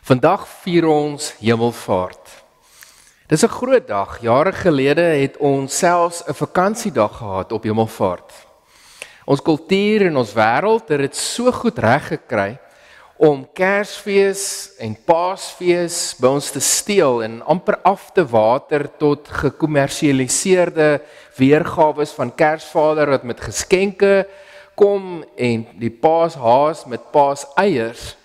Vandag vier ons Hemelvaart. Dis 'n groot dag. Jare gelede het ons selfs 'n vakansiedag gehad op Hemelvaart. Ons kultuur en ons wêreld het dit so goed reg gekry om Kersfees en Paasfees by ons te steel en amper af te water tot gekommersialiseerde weergawe van Kersvader wat met geskenke kom en die Paashaas met paaseiers.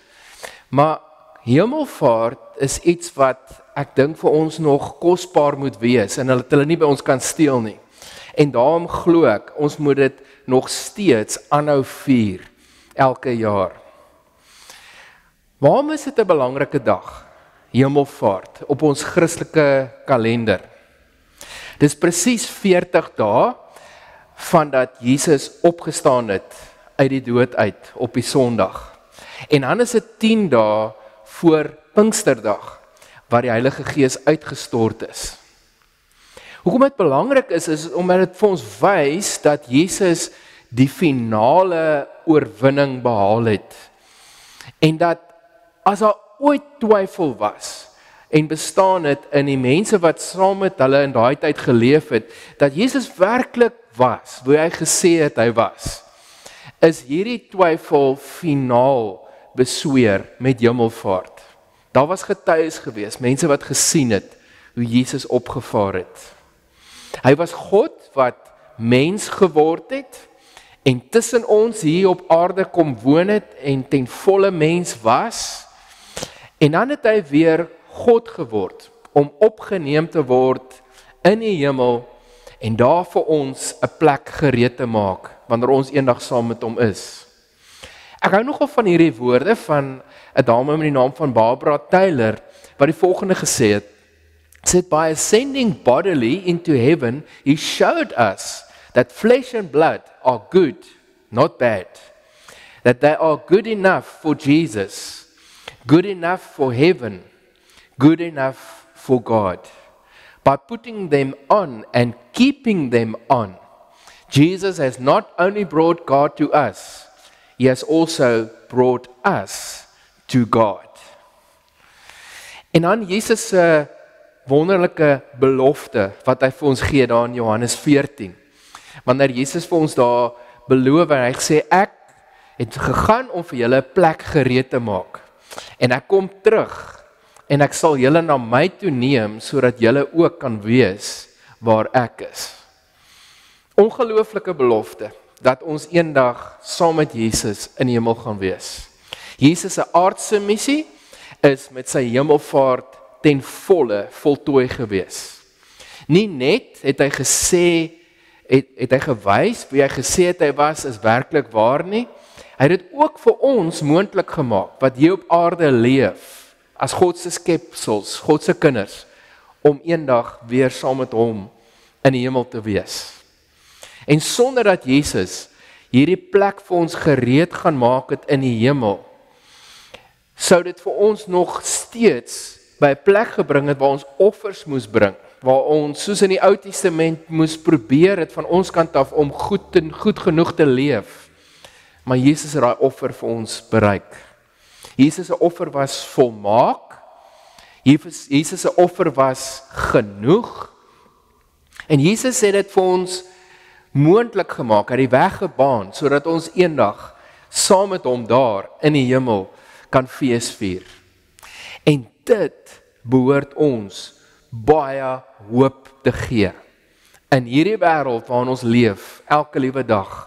Maar Hemelvaart is iets wat ek dink vir ons nog kosbaar moet wees en hulle nie by ons kan steel nie. En daarom glo ek, ons moet dit nog steeds aanhou vier elke jaar. Waarom is dit 'n belangrike dag? Hemelvaart op ons Christelike kalender. Dis presies 40 dae vandat Jesus opgestaan het uit die dood uit op die Sondag. En dan is dit 10 dae voor Pinksterdag, waar die Heilige Gees uitgestort is. Hoekom dit belangrik is omdat dit vir ons wys dat Jesus die finale oorwinning behaal het. En dat as daar ooit twyfel was en bestaan het in die mense wat saam met hulle in daai tyd geleef het, dat Jesus werklik was, hoe hy gesê het hy was, is hierdie twyfel finaal besweer met Hemelvaart. Daar was getuies gewees, mense wat gesien het hoe Jesus opgevaar het. Hy was God wat mens geword het en tussen ons hier op aarde kom woon het en ten volle mens was. En dan het hy weer God geword om opgeneem te word in die hemel en daar vir ons 'n plek gereed te maak wanneer ons eendag saam met hom is. Ek hou nogal van hierdie woorde van 'n dame met die naam van Barbara Taylor, wat die volgende gesê het. Said, by ascending bodily into heaven, he showed us that flesh and blood are good, not bad. That they are good enough for Jesus, good enough for heaven, good enough for God. By putting them on and keeping them on, Jesus has not only brought God to us, he has also brought us to God. En dan Jesus se wonderlike belofte wat hy vir ons gee daar in Johannes 14. Wanneer Jesus vir ons daar beloof en hy sê ek het gegaan om vir julle 'n plek gereed te maak. En ek kom terug en ek sal julle na my toe neem sodat julle ook kan wees waar ek is. Ongelooflike belofte dat ons eendag saam met Jesus in die hemel gaan wees. Jesus se aardse missie is met sy hemelvaart ten volle voltooi gewees. Nie net het hy gesê, het hy gewys wie hy gesê het hy was, is werklik waar nie. Hy het dit ook vir ons moontlik gemaak, wat hier op aarde leef, as God se skepsels, God se kinders, om eendag weer saam met hom in die hemel te wees. En sonder dat Jesus hierdie plek vir ons gereed gaan maak het in die hemel, sou dit vir ons nog steeds by 'n plek gebring het waar ons offers moes bring, waar ons soos in die Ou Testament moes probeer het van ons kant af om goed genoeg te leef. Maar Jesus het daai offer vir ons bereik. Jesus se offer was volmaak. Jesus se offer was genoeg. En Jesus het dit vir ons moontlik gemaak, het die weg gebaan, sodat ons eendag saam met hom daar in die hemel kan fees vier. En dit behoort ons baie hoop te gee. In hierdie wêreld waarin ons leef, elke liewe dag,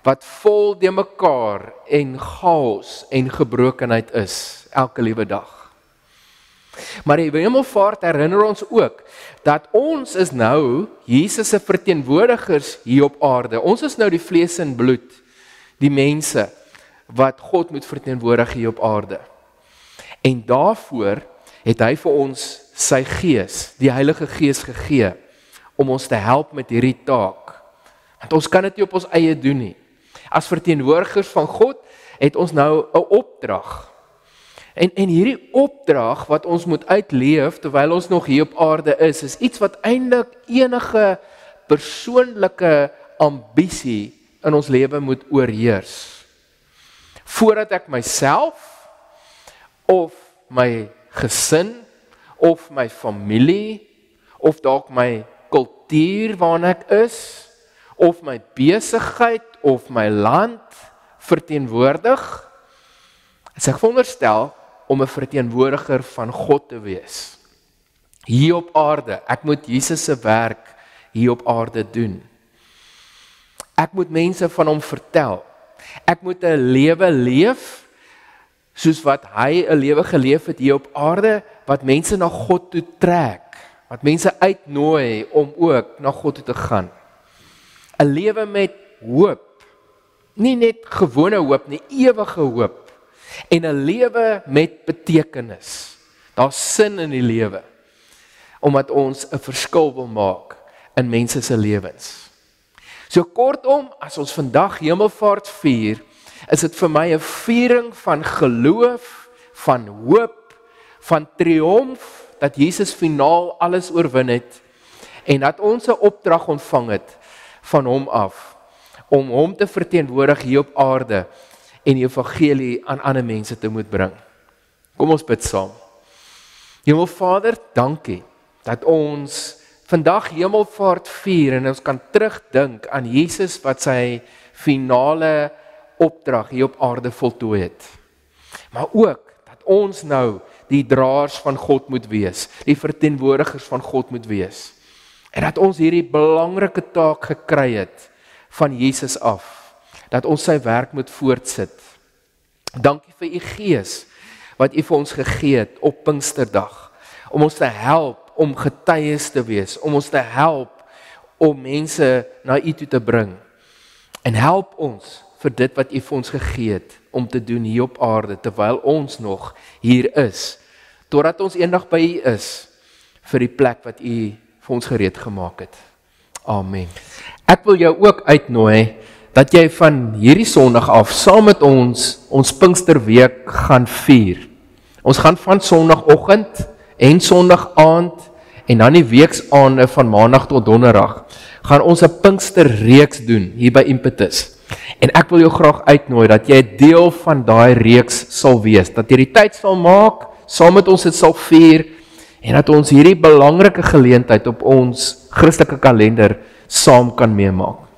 wat vol de mekaar en chaos en gebrokenheid is, elke liewe dag. Maar die hemelvaart herinner ons ook, dat ons is nou Jesus se verteenwoordigers hier op aarde. Ons is nou die vlees en bloed, die mense, wat God moet verteenwoordig hier op aarde. En daarvoor het hy vir ons sy gees, die Heilige Gees gegee, om ons te help met hierdie taak. Want ons kan dit nie op ons eie doen nie. As verteenwoordigers van God, het ons nou 'n opdrag. En hierdie opdrag wat ons moet uitleef, terwyl ons nog hier op aarde is iets wat eintlik enige persoonlike ambisie in ons lewe moet oorheers. Voordat ek myself of my gesin, of my familie, of dalk my kultuur waarin ek is, of my besigheid, of my land verteenwoordig, is ek veronderstel om 'n verteenwoordiger van God te wees. Hier op aarde, ek moet Jesus se werk hier op aarde doen. Ek moet mense van hom vertel. Ek moet 'n lewe leef, soos wat hy 'n lewe geleef het hier op aarde, wat mense na God toe trek, wat mense uitnooi om ook na God toe te gaan. 'n Lewe met hoop, nie net gewone hoop nie, ewige hoop, en 'n lewe met betekenis. Daar's sin in die lewe, omdat ons 'n verskil wil maak in mense se lewens. So kortom, as ons vandag Hemelvaart vier, is dit vir my 'n viering van geloof, van hoop, van triomf, dat Jesus finaal alles oorwin het, en dat ons 'n opdrag ontvang het van hom af, om hom te verteenwoordig hier op aarde, en die evangelie aan ander mense te moet bring. Kom ons bid saam. Hemelvader, dankie, dat ons vandag Hemelvaart vier, en ons kan terugdink aan Jesus, wat sy finale opdrag hier op aarde voltooi het. Maar ook, dat ons nou die draers van God moet wees, die verteenwoordigers van God moet wees, en dat ons hierdie belangrike taak gekry het van Jesus af, dat ons sy werk moet voortsit. Dankie vir u Gees, wat u vir ons gegee het op Pinksterdag, om ons te help om getuies te wees, om ons te help om mense na u toe te bring, en help ons vir dit wat u vir ons gegee het, om te doen hier op aarde, terwyl ons nog hier is, totdat ons eendag by u is, vir die plek wat u vir ons gereed gemaak het. Amen. Ek wil jou ook uitnooi, dat jy van hierdie Sondag af, saam met ons Pinksterweek gaan vier. Ons gaan van Sondagoggend, en Sondag aand, en dan die weeksaande van Maandag tot Donderdag, gaan ons 'n Pinksterreeks doen, hier by Impetus. En ek wil jou graag uitnooi, dat jy 'n deel van daai reeks sal wees, dat jy die tyd sal maak, saam met ons dit sal vier, en dat ons hierdie belangrike geleentheid op ons Christelike kalender saam kan meemaak.